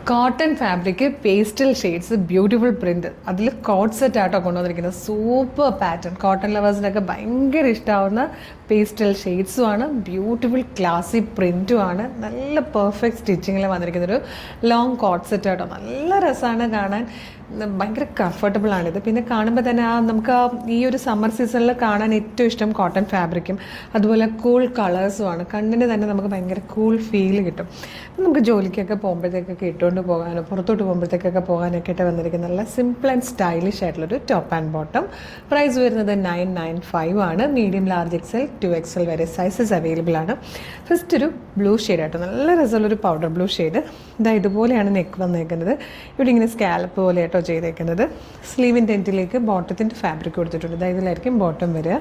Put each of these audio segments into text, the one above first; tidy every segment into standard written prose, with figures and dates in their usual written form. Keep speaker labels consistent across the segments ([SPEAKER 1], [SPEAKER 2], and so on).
[SPEAKER 1] cotton fabric pastel shades beautiful print അതിൽ coat set ആയിട്ടോ കൊണ്ടുവന്നിരിക്കുന്നത് സൂപ്പർ പാറ്റേൺ കോട്ടൺ ലവേഴ്സിനൊക്കെ ഭയങ്കര ഇഷ്ടമാവുന്ന പേസ്റ്റൽ ഷെയ്ഡ്സുമാണ് ബ്യൂട്ടിഫുൾ ക്ലാസി പ്രിൻറ്റുമാണ് നല്ല പെർഫെക്റ്റ് സ്റ്റിച്ചിങ്ങിൽ വന്നിരിക്കുന്നൊരു ലോങ് കോട്ട് സെറ്റ് ആയിട്ടോ നല്ല രസമാണ് കാണാൻ ഭയങ്കര കംഫർട്ടബിളാണിത് പിന്നെ കാണുമ്പോൾ തന്നെ നമുക്ക് ഈ ഒരു സമ്മർ സീസണിൽ കാണാൻ ഏറ്റവും ഇഷ്ടം കോട്ടൺ ഫാബ്രിക്കും അതുപോലെ കൂൾ കളേഴ്സുമാണ് കണ്ണിന് തന്നെ നമുക്ക് ഭയങ്കര കൂൾ ഫീൽ കിട്ടും നമുക്ക് ജോലിക്കൊക്കെ പോകുമ്പോഴത്തേക്കൊക്കെ ഇട്ടുകൊണ്ട് പോകാനോ പുറത്തോട്ട് പോകുമ്പോഴത്തേക്കൊക്കെ പോകാനൊക്കെ ആയിട്ട് വന്നിരിക്കുന്ന നല്ല സിമ്പിൾ ആൻഡ് സ്റ്റൈലിഷ് ആയിട്ടുള്ളൊരു ടോപ്പ് ആൻഡ് ബോട്ടം പ്രൈസ് വരുന്നത് 995 ആണ് മീഡിയം ലാർജ് എക്സൽ 2XL വരെ സൈസസ് അവൈലബിൾ ആണ് ഫസ്റ്റ് ഒരു ബ്ലൂ ഷെയ്ഡായിട്ട് നല്ല രസമുള്ളൊരു പൗഡർ ബ്ലൂ ഷെയ്ഡ് ഇതുപോലെയാണ് നെക്ക് വന്നേക്കുന്നത് ഇവിടെ ഇങ്ങനെ സ്കാലപ്പ് പോലെ ആയിട്ടോ ചെയ്തേക്കുന്നത് സ്ലീവിൻ്റെ എൻഡിലേക്ക് ബോട്ടത്തിൻ്റെ ഫാബ്രിക് കൊടുത്തിട്ടുണ്ട് ഇതിലായിരിക്കും ബോട്ടം വരിക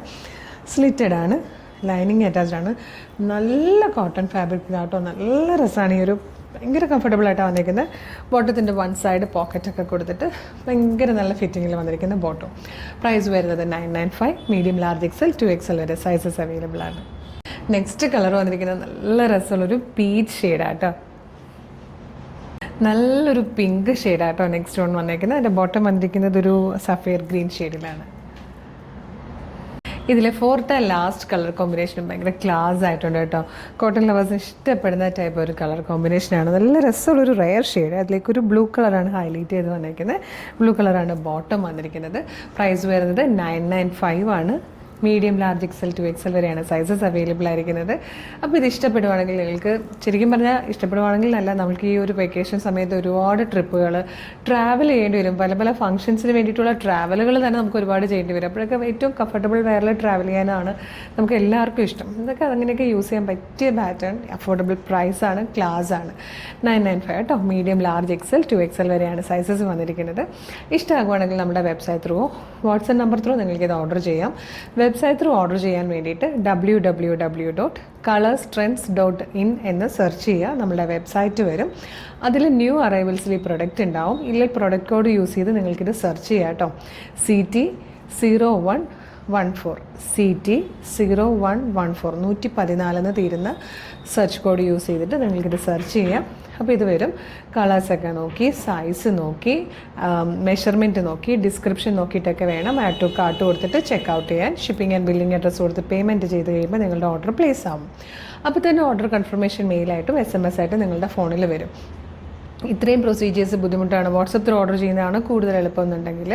[SPEAKER 1] സ്ലിറ്റഡ് ആണ് ലൈനിങ് അറ്റാച്ച്ഡ് ആണ് നല്ല കോട്ടൺ ഫാബ്രിക്കിലാട്ടോ നല്ല രസമാണ് ഈ ഒരു ഭയങ്കര കംഫർട്ടബിൾ ആയിട്ടാണ് വന്നിരിക്കുന്നത് ബോട്ടത്തിൻ്റെ വൺ സൈഡ് പോക്കറ്റൊക്കെ കൊടുത്തിട്ട് ഭയങ്കര നല്ല ഫിറ്റിങ്ങിൽ വന്നിരിക്കുന്ന ബോട്ടം പ്രൈസ് വരുന്നത് 995 മീഡിയം ലാർജ് എക്സൽ 2XL വരെ സൈസസ് അവൈലബിൾ ആണ് നെക്സ്റ്റ് കളർ വന്നിരിക്കുന്നത് നല്ല രസമുള്ളൊരു പീച്ച് ഷെയ്ഡാട്ടോ നല്ലൊരു പിങ്ക് ഷെയ്ഡാട്ടോ നെക്സ്റ്റ് വൺ വന്നേക്കുന്നത് അതിൻ്റെ ബോട്ടം വന്നിരിക്കുന്നത് ഒരു സഫയർ ഗ്രീൻ ഷെയ്ഡിലാണ് ഇതിലെ ഫോർത്ത് ആൻഡ് ലാസ്റ്റ് കളർ കോമ്പിനേഷനും ഭയങ്കര ക്ലാസ് ആയിട്ടുണ്ട് കേട്ടോ കോട്ടൺ ലവേഴ്സിന് ഇഷ്ടപ്പെടുന്ന ടൈപ്പ് ഒരു കളർ കോമ്പിനേഷനാണ് നല്ല രസമുള്ളൊരു റെയർ ഷെയ്ഡ് അതിലേക്കൊരു ബ്ലൂ കളറാണ് ഹൈലൈറ്റ് ചെയ്ത് വന്നിരിക്കുന്നത് ബ്ലൂ കളറാണ് ബോട്ടം വന്നിരിക്കുന്നത് പ്രൈസ് വരുന്നത് 995 ആണ് മീഡിയം ലാർജ് എക്സൽ 2XL വരെയാണ് സൈസസ് അവൈലബിൾ ആയിരിക്കുന്നത് അപ്പോൾ ഇത് ഇഷ്ടപ്പെടുവാണെങ്കിൽ നിങ്ങൾക്ക് ശരിക്കും പറഞ്ഞാൽ ഇഷ്ടപ്പെടുവാണെങ്കിൽ അല്ല നമുക്ക് ഈ ഒരു വെക്കേഷൻ സമയത്ത് ഒരുപാട് ട്രിപ്പുകൾ ട്രാവൽ ചെയ്യേണ്ടി വരും പല പല ഫംഗ്ഷൻസിന് വേണ്ടിയിട്ടുള്ള ട്രാവലുകൾ തന്നെ നമുക്ക് ഒരുപാട് ചെയ്യേണ്ടി വരും അപ്പോഴൊക്കെ ഏറ്റവും കംഫർട്ടബിൾ വെയറിൽ ട്രാവൽ ചെയ്യാനാണ് നമുക്ക് എല്ലാവർക്കും ഇഷ്ടം ഇതൊക്കെ അങ്ങനെയൊക്കെ യൂസ് ചെയ്യാൻ പറ്റിയ പാറ്റേൺ അഫോർഡബിൾ പ്രൈസാണ് ക്ലാസ് ആണ് 995 കേട്ടോ മീഡിയം ലാർജ് എക്സൽ 2XL വരെയാണ് സൈസസ് വന്നിരിക്കുന്നത് ഇഷ്ടമാകുവാണെങ്കിൽ നമ്മുടെ website through WhatsApp number through നിങ്ങൾക്ക് ഇത് ഓർഡർ ചെയ്യാം വെബ്സൈറ്റ് ത്രൂ ഓർഡർ ചെയ്യാൻ വേണ്ടിയിട്ട് www.colorstrends.in എന്ന് സെർച്ച് ചെയ്യുക നമ്മുടെ വെബ്സൈറ്റ് വരും അതിൽ ന്യൂ അറൈവൽസിൽ ഈ പ്രൊഡക്റ്റ് ഉണ്ടാവും ഇല്ല പ്രൊഡക്റ്റ് കോഡ് യൂസ് ചെയ്ത് നിങ്ങൾക്കിത് സെർച്ച് ചെയ്യാം കേട്ടോ CT0114 CT0114 114 തീരുന്ന സെർച്ച് കോഡ് യൂസ് ചെയ്തിട്ട് നിങ്ങൾക്കിത് സെർച്ച് ചെയ്യാം അപ്പോൾ ഇത് വരും കളേഴ്സൊക്കെ നോക്കി സൈസ് നോക്കി മെഷർമെൻറ്റ് നോക്കി ഡിസ്ക്രിപ്ഷൻ നോക്കിയിട്ടൊക്കെ വേണം ആഡ് ടു കാർട്ട് കൊടുത്തിട്ട് ചെക്ക് ഔട്ട് ചെയ്യാൻ ഷിപ്പിംഗ് ആൻഡ് ബില്ലിംഗ് അഡ്രസ്സ് കൊടുത്ത് പേയ്മെൻറ്റ് ചെയ്ത് കഴിയുമ്പോൾ നിങ്ങളുടെ ഓർഡർ പ്ലേസ് ആവും അപ്പോൾ തന്നെ ഓർഡർ കൺഫർമേഷൻ മെയിലായിട്ടും SMS ആയിട്ടും നിങ്ങളുടെ ഫോണിൽ വരും ഇത്രയും പ്രൊസീജിയേഴ്സ് ബുദ്ധിമുട്ടാണ് വാട്സപ്പ് ത്രൂ ഓർഡർ ചെയ്യുന്നതാണ് കൂടുതൽ എളുപ്പമെന്നുണ്ടെങ്കിൽ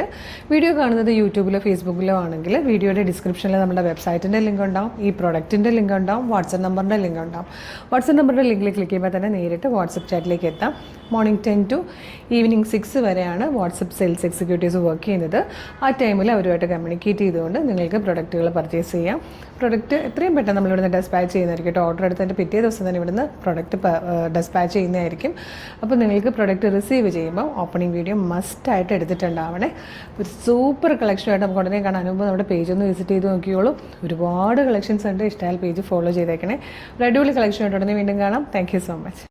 [SPEAKER 1] വീഡിയോ കാണുന്നത് യൂട്യൂബിലോ ഫേസ്ബുക്കിലോ ആണെങ്കിൽ വീഡിയോയുടെ ഡിസ്ക്രിപ്ഷനിൽ നമ്മുടെ വെബ്സൈറ്റിൻ്റെ ലിങ്ക് ഉണ്ടാവും ഈ പ്രൊഡക്റ്റിൻ്റെ ലിങ്ക് ഉണ്ടാവും വാട്സപ്പ് നമ്പറിൻ്റെ ലിങ്ക് ഉണ്ടാവും വാട്സപ്പ് നമ്പറിൻ്റെ ലിങ്കിൽ ക്ലിക്ക് ചെയ്യുമ്പോൾ തന്നെ നേരിട്ട് വാട്സപ്പ് ചാറ്റിലേക്ക് എത്താം മോർണിംഗ് 10 to ഈവനിങ് 6 വരെയാണ് വാട്സപ്പ് സെയിൽസ് എക്സിക്യൂട്ടീവ്സ് വർക്ക് ചെയ്യുന്നത് ആ ടൈമിൽ അവരുമായിട്ട് കമ്മ്യൂണിക്കേറ്റ് ചെയ്തുകൊണ്ട് നിങ്ങൾക്ക് പ്രൊഡക്റ്റുകൾ പർച്ചേസ് ചെയ്യാം പ്രൊഡക്റ്റ് എത്രയും പെട്ടെന്ന് നമ്മളിവിടുന്ന് ഡെസ്പാച്ച് ചെയ്യുന്നതായിരിക്കും കേട്ടോ ഓർഡർ എടുത്തതിൻ്റെ പിറ്റേ ദിവസം തന്നെ ഇവിടുന്ന് പ്രൊഡക്റ്റ് ഡെസ്പാച്ച് ചെയ്യുന്നതായിരിക്കും അപ്പോൾ നിങ്ങൾക്ക് പ്രൊഡക്റ്റ് റിസീവ് ചെയ്യുമ്പോൾ ഓപ്പണിംഗ് വീഡിയോ മസ്റ്റായിട്ട് എടുത്തിട്ടുണ്ടാവണേ ഒരു സൂപ്പർ കളക്ഷനായിട്ട് നമുക്ക് ഉടനെ കാണാൻ മുമ്പ് നമ്മുടെ പേജ് ഒന്ന് വിസിറ്റ് ചെയ്ത് നോക്കിയോളൂ ഒരുപാട് കളക്ഷൻസ് ഉണ്ട് ഇഷ്ടമായാൽ പേജ് ഫോളോ ചെയ്തേക്കണേ ഒരു അടിപൊളി കളക്ഷനായിട്ട് ഉടനെ വീണ്ടും കാണാം താങ്ക് യു സോ മച്ച്